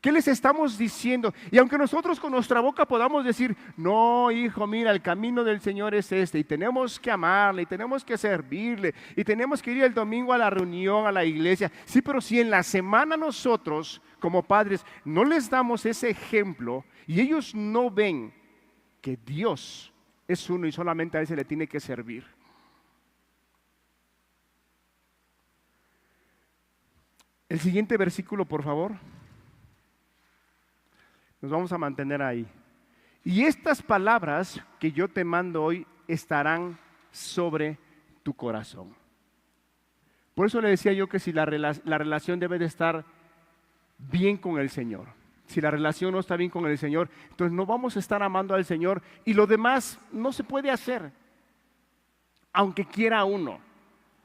S1: ¿Qué les estamos diciendo? Y aunque nosotros con nuestra boca podamos decir, no, hijo, mira, el camino del Señor es este, y tenemos que amarle, y tenemos que servirle, y tenemos que ir el domingo a la reunión, a la iglesia. Sí, pero si en la semana nosotros, como padres, no les damos ese ejemplo, y ellos no ven que Dios es uno y solamente a Él se le tiene que servir. El siguiente versículo, por favor. Nos vamos a mantener ahí. Y estas palabras que yo te mando hoy estarán sobre tu corazón. Por eso le decía yo que si la relación debe de estar bien con el Señor. Si la relación no está bien con el Señor, entonces no vamos a estar amando al Señor y lo demás no se puede hacer, aunque quiera uno.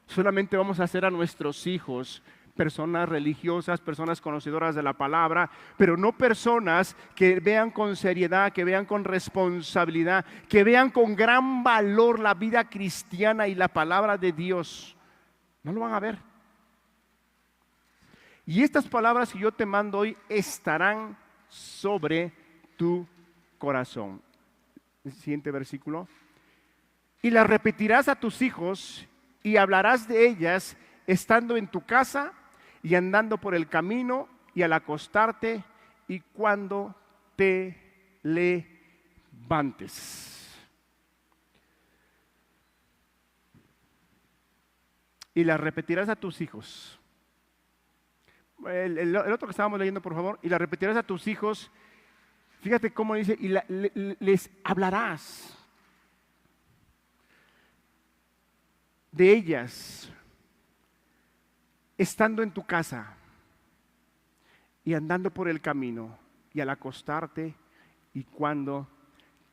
S1: Solamente vamos a hacer a nuestros hijos personas religiosas, personas conocedoras de la palabra, pero no personas que vean con seriedad, que vean con responsabilidad, que vean con gran valor la vida cristiana y la palabra de Dios. No lo van a ver. Y estas palabras que yo te mando hoy estarán sobre tu corazón. El siguiente versículo. Y las repetirás a tus hijos y hablarás de ellas estando en tu casa y andando por el camino y al acostarte y cuando te levantes. Y las repetirás a tus hijos. El otro que estábamos leyendo, por favor. Y las repetirás a tus hijos. Fíjate cómo dice, y les hablarás de ellas estando en tu casa y andando por el camino y al acostarte y cuando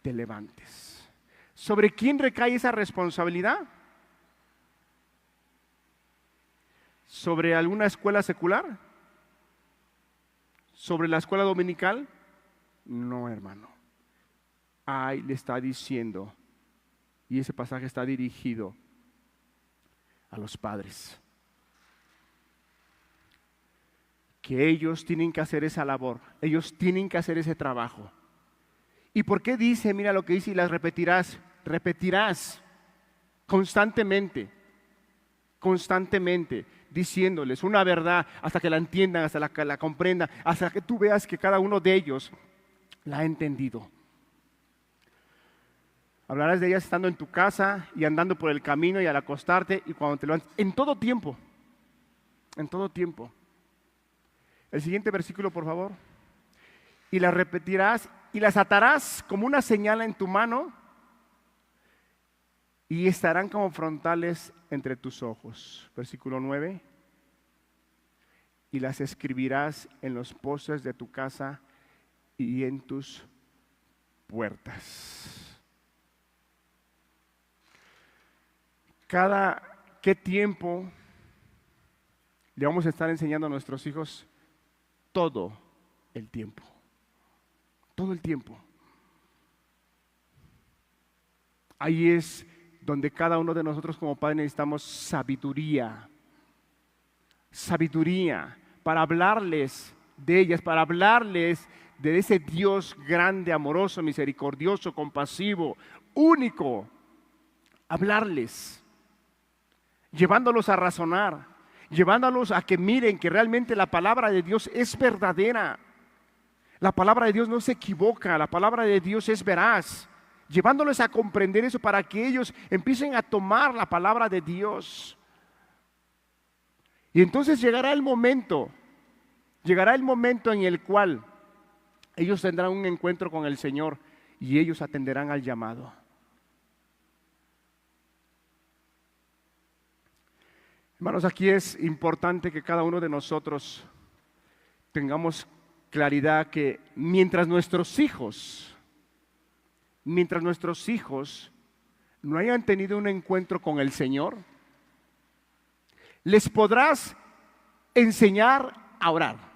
S1: te levantes. ¿Sobre quién recae esa responsabilidad? ¿Sobre alguna escuela secular? ¿Sobre la escuela dominical? No, hermano. Ahí le está diciendo, y ese pasaje está dirigido a los padres, que ellos tienen que hacer esa labor, ellos tienen que hacer ese trabajo. ¿Y por qué dice? Mira lo que dice, y las repetirás constantemente, diciéndoles una verdad hasta que la entiendan, hasta que la comprendan, hasta que tú veas que cada uno de ellos la ha entendido. Hablarás de ellas estando en tu casa y andando por el camino y al acostarte y cuando te levantes, en todo tiempo, en todo tiempo. El siguiente versículo, por favor. Y las repetirás y las atarás como una señal en tu mano y estarán como frontales entre tus ojos. Versículo 9. Y las escribirás en los postes de tu casa y en tus puertas. ¿Qué tiempo le vamos a estar enseñando a nuestros hijos? Todo el tiempo. Todo el tiempo. Ahí es donde cada uno de nosotros como padres necesitamos sabiduría. Sabiduría para hablarles de ellas, para hablarles de ese Dios grande, amoroso, misericordioso, compasivo, único. Hablarles, llevándolos a razonar, llevándolos a que miren que realmente la palabra de Dios es verdadera. La palabra de Dios no se equivoca, la palabra de Dios es veraz. Llevándolos a comprender eso para que ellos empiecen a tomar la palabra de Dios. Y entonces llegará el momento en el cual ellos tendrán un encuentro con el Señor y ellos atenderán al llamado. Hermanos, aquí es importante que cada uno de nosotros tengamos claridad que mientras nuestros hijos no hayan tenido un encuentro con el Señor, les podrás enseñar a orar.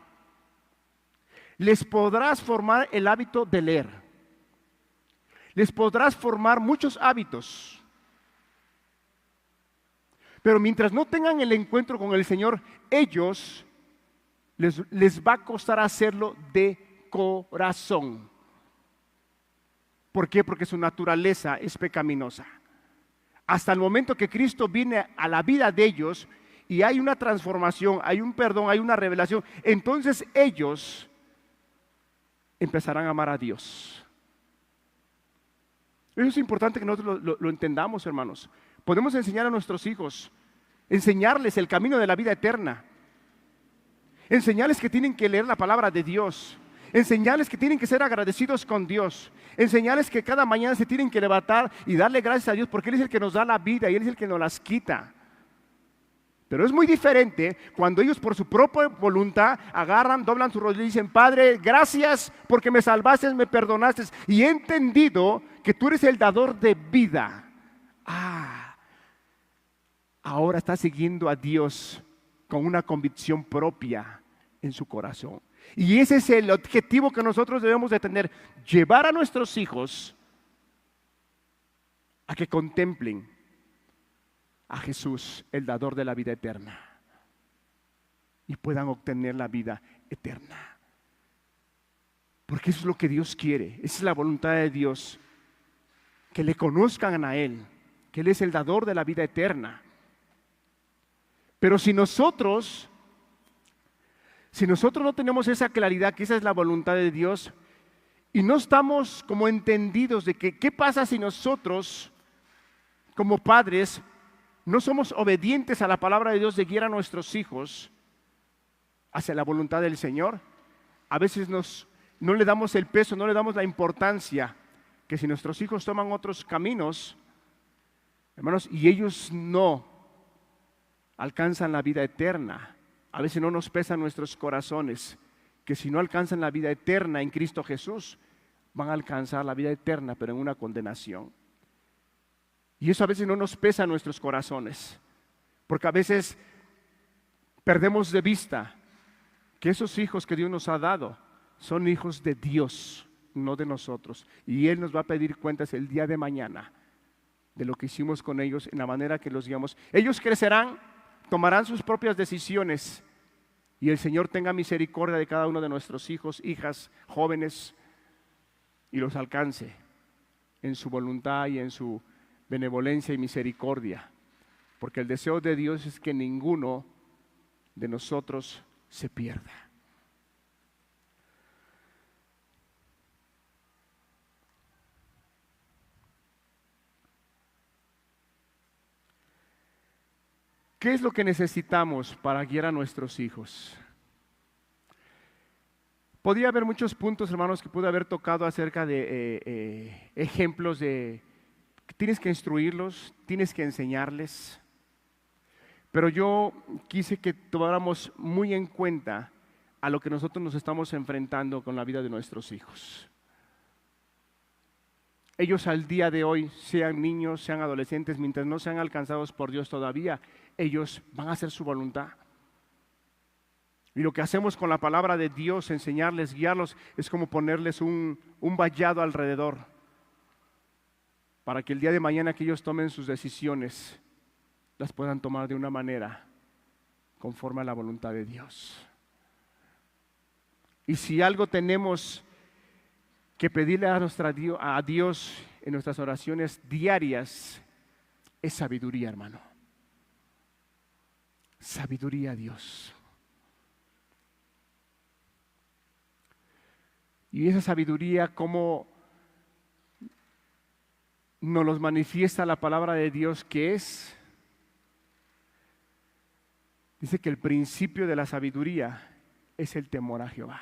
S1: Les podrás formar el hábito de leer. Les podrás formar muchos hábitos. Pero mientras no tengan el encuentro con el Señor, ellos les va a costar hacerlo de corazón. ¿Por qué? Porque su naturaleza es pecaminosa. Hasta el momento que Cristo viene a la vida de ellos y hay una transformación, hay un perdón, hay una revelación, entonces ellos empezarán a amar a Dios. Eso es importante que nosotros lo entendamos, hermanos. Podemos enseñar a nuestros hijos, enseñarles el camino de la vida eterna, enseñarles que tienen que leer la palabra de Dios, enseñarles que tienen que ser agradecidos con Dios, enseñarles que cada mañana se tienen que levantar y darle gracias a Dios porque Él es el que nos da la vida y Él es el que nos las quita. Pero es muy diferente cuando ellos por su propia voluntad agarran, doblan su rodilla y dicen: Padre, gracias porque me salvaste, me perdonaste y he entendido que tú eres el dador de vida. Ahora está siguiendo a Dios con una convicción propia en su corazón. Y ese es el objetivo que nosotros debemos de tener: llevar a nuestros hijos a que contemplen a Jesús, el dador de la vida eterna, y puedan obtener la vida eterna. Porque eso es lo que Dios quiere, esa es la voluntad de Dios, que le conozcan a Él, que Él es el dador de la vida eterna. Pero si nosotros no tenemos esa claridad, que esa es la voluntad de Dios, y no estamos como entendidos de que qué pasa si nosotros, como padres, no somos obedientes a la palabra de Dios de guiar a nuestros hijos hacia la voluntad del Señor, a veces no le damos el peso, no le damos la importancia, que si nuestros hijos toman otros caminos, hermanos, y ellos no alcanzan la vida eterna, a veces no nos pesan nuestros corazones, que si no alcanzan la vida eterna en Cristo Jesús, van a alcanzar la vida eterna, pero en una condenación. Y eso a veces no nos pesa en nuestros corazones, porque a veces perdemos de vista que esos hijos que Dios nos ha dado son hijos de Dios, no de nosotros. Y Él nos va a pedir cuentas el día de mañana de lo que hicimos con ellos, en la manera que los guiamos. Ellos crecerán, tomarán sus propias decisiones, y el Señor tenga misericordia de cada uno de nuestros hijos, hijas, jóvenes, y los alcance en su voluntad y en su benevolencia y misericordia, porque el deseo de Dios es que ninguno de nosotros se pierda. ¿Qué es lo que necesitamos para guiar a nuestros hijos? Podría haber muchos puntos, hermanos, que pude haber tocado acerca de ejemplos de que tienes que instruirlos, tienes que enseñarles. Pero yo quise que tomáramos muy en cuenta a lo que nosotros nos estamos enfrentando con la vida de nuestros hijos. Ellos al día de hoy, sean niños, sean adolescentes, mientras no sean alcanzados por Dios todavía, ellos van a hacer su voluntad. Y lo que hacemos con la palabra de Dios, enseñarles, guiarlos, es como ponerles un vallado alrededor, para que el día de mañana que ellos tomen sus decisiones, las puedan tomar de una manera conforme a la voluntad de Dios. Y si algo tenemos que pedirle a Dios en nuestras oraciones diarias, es sabiduría, hermano. Sabiduría a Dios. Y esa sabiduría, ¿cómo nos los manifiesta la palabra de Dios que es? Dice que el principio de la sabiduría es el temor a Jehová.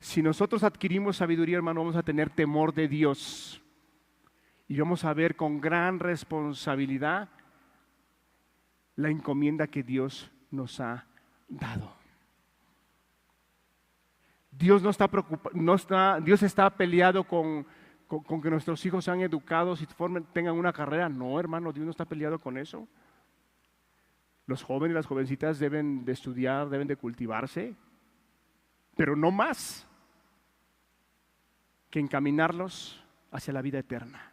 S1: Si nosotros adquirimos sabiduría, hermano, vamos a tener temor de Dios. Y vamos a ver con gran responsabilidad la encomienda que Dios nos ha dado. Dios no está preocupado, Dios está peleado con que nuestros hijos sean educados y tengan una carrera. No, hermano, Dios no está peleado con eso. Los jóvenes y las jovencitas deben de estudiar, deben de cultivarse, pero no más que encaminarlos hacia la vida eterna,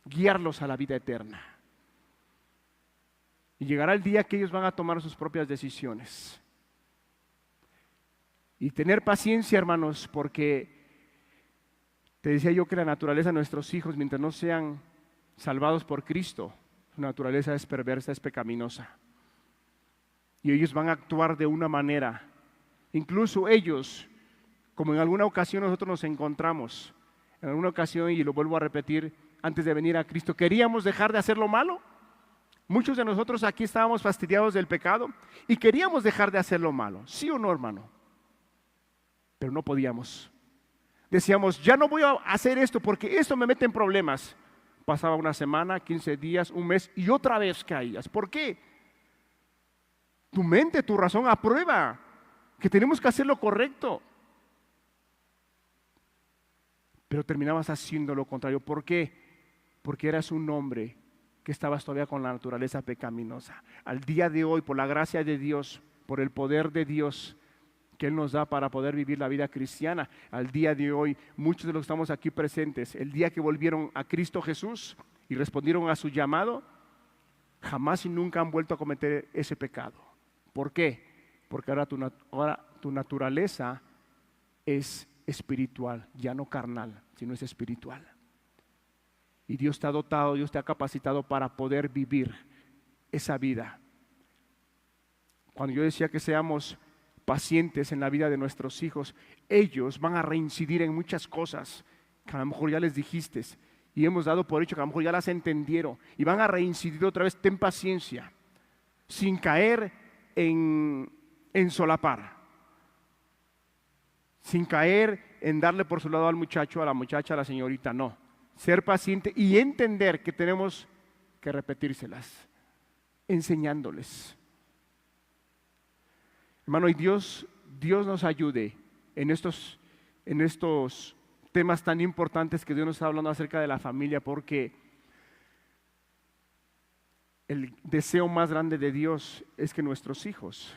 S1: guiarlos a la vida eterna. Y llegará el día que ellos van a tomar sus propias decisiones. Y tener paciencia, hermanos, porque te decía yo que la naturaleza de nuestros hijos, mientras no sean salvados por Cristo, su naturaleza es perversa, es pecaminosa. Y ellos van a actuar de una manera, incluso ellos, como en alguna ocasión nosotros nos encontramos, en alguna ocasión, y lo vuelvo a repetir, antes de venir a Cristo, queríamos dejar de hacer lo malo. Muchos de nosotros aquí estábamos fastidiados del pecado y queríamos dejar de hacer lo malo, ¿sí o no, hermano? Pero no podíamos. Decíamos, ya no voy a hacer esto porque esto me mete en problemas. Pasaba una semana, 15 días, un mes y otra vez caías. ¿Por qué? Tu mente, tu razón aprueba que tenemos que hacer lo correcto. Pero terminabas haciendo lo contrario. ¿Por qué? Porque eras un hombre que estabas todavía con la naturaleza pecaminosa. Al día de hoy, por la gracia de Dios, por el poder de Dios que Él nos da para poder vivir la vida cristiana, al día de hoy, muchos de los que estamos aquí presentes, el día que volvieron a Cristo Jesús y respondieron a su llamado, jamás y nunca han vuelto a cometer ese pecado. ¿Por qué? Porque ahora tu naturaleza es espiritual, ya no carnal, sino es espiritual. Y Dios te ha dotado, Dios te ha capacitado para poder vivir esa vida. Cuando yo decía que seamos pacientes en la vida de nuestros hijos, ellos van a reincidir en muchas cosas que a lo mejor ya les dijiste y hemos dado por hecho que a lo mejor ya las entendieron y van a reincidir otra vez. Ten paciencia, sin caer en solapar, sin caer en darle por su lado al muchacho, a la muchacha, a la señorita, no. Ser paciente y entender que tenemos que repetírselas, enseñándoles. Hermano, y Dios nos ayude en estos temas tan importantes que Dios nos está hablando acerca de la familia, porque el deseo más grande de Dios es que nuestros hijos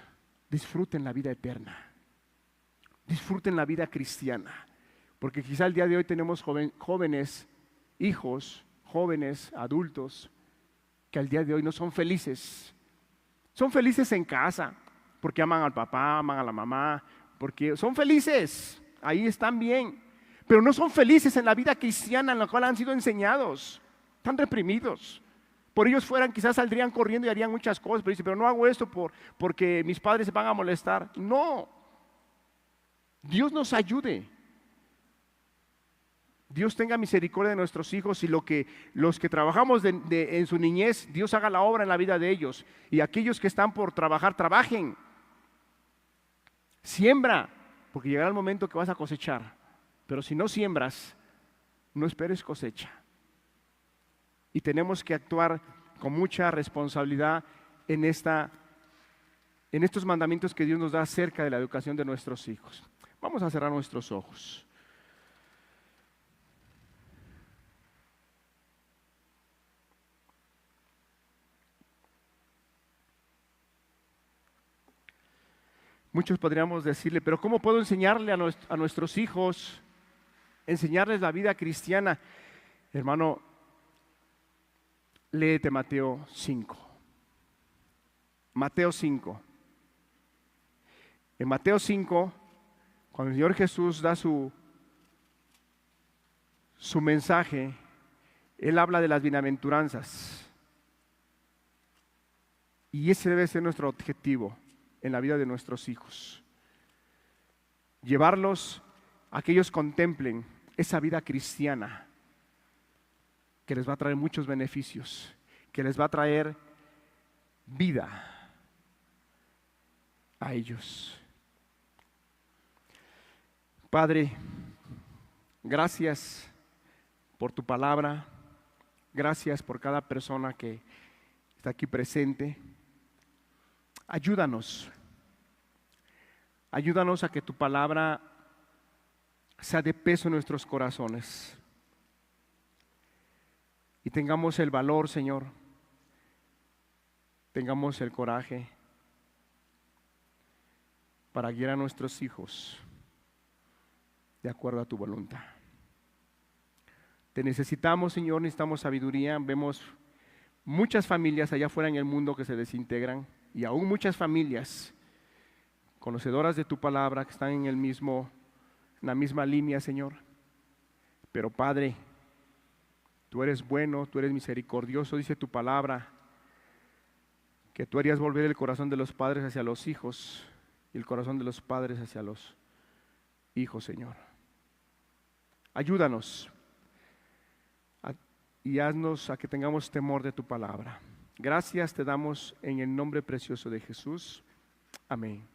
S1: disfruten la vida eterna, disfruten la vida cristiana, porque quizá el día de hoy tenemos jóvenes, hijos, jóvenes, adultos, que al día de hoy no son felices. Son felices en casa, porque aman al papá, aman a la mamá, porque son felices, ahí están bien, pero no son felices en la vida cristiana en la cual han sido enseñados, están reprimidos. Por ellos fueran, quizás saldrían corriendo y harían muchas cosas, pero dicen, pero no hago esto porque mis padres se van a molestar. No, Dios nos ayude. Dios tenga misericordia de nuestros hijos y los que trabajamos en su niñez, Dios haga la obra en la vida de ellos. Y aquellos que están por trabajar, trabajen. Siembra, porque llegará el momento que vas a cosechar. Pero si no siembras, no esperes cosecha. Y tenemos que actuar con mucha responsabilidad en estos mandamientos que Dios nos da acerca de la educación de nuestros hijos. Vamos a cerrar nuestros ojos. Muchos podríamos decirle, pero ¿cómo puedo enseñarle a nuestros hijos, enseñarles la vida cristiana? Hermano, léete Mateo 5. Mateo 5. En Mateo 5, cuando el Señor Jesús da su mensaje, Él habla de las bienaventuranzas. Y ese debe ser nuestro objetivo en la vida de nuestros hijos. Llevarlos a que ellos contemplen esa vida cristiana que les va a traer muchos beneficios, que les va a traer vida a ellos. Padre, gracias por tu palabra, gracias por cada persona que está aquí presente. Ayúdanos Ayúdanos a que tu palabra sea de peso en nuestros corazones y tengamos el valor, Señor, tengamos el coraje para guiar a nuestros hijos de acuerdo a tu voluntad. Te necesitamos, Señor, necesitamos sabiduría. Vemos muchas familias allá afuera en el mundo que se desintegran y aún muchas familias conocedoras de tu palabra que están en la misma línea, Señor. Pero Padre, tú eres bueno, tú eres misericordioso, dice tu palabra, que tú harías volver el corazón de los padres hacia los hijos y el corazón de los padres hacia los hijos, Señor. Ayúdanos y haznos a que tengamos temor de tu palabra. Gracias te damos en el nombre precioso de Jesús. Amén.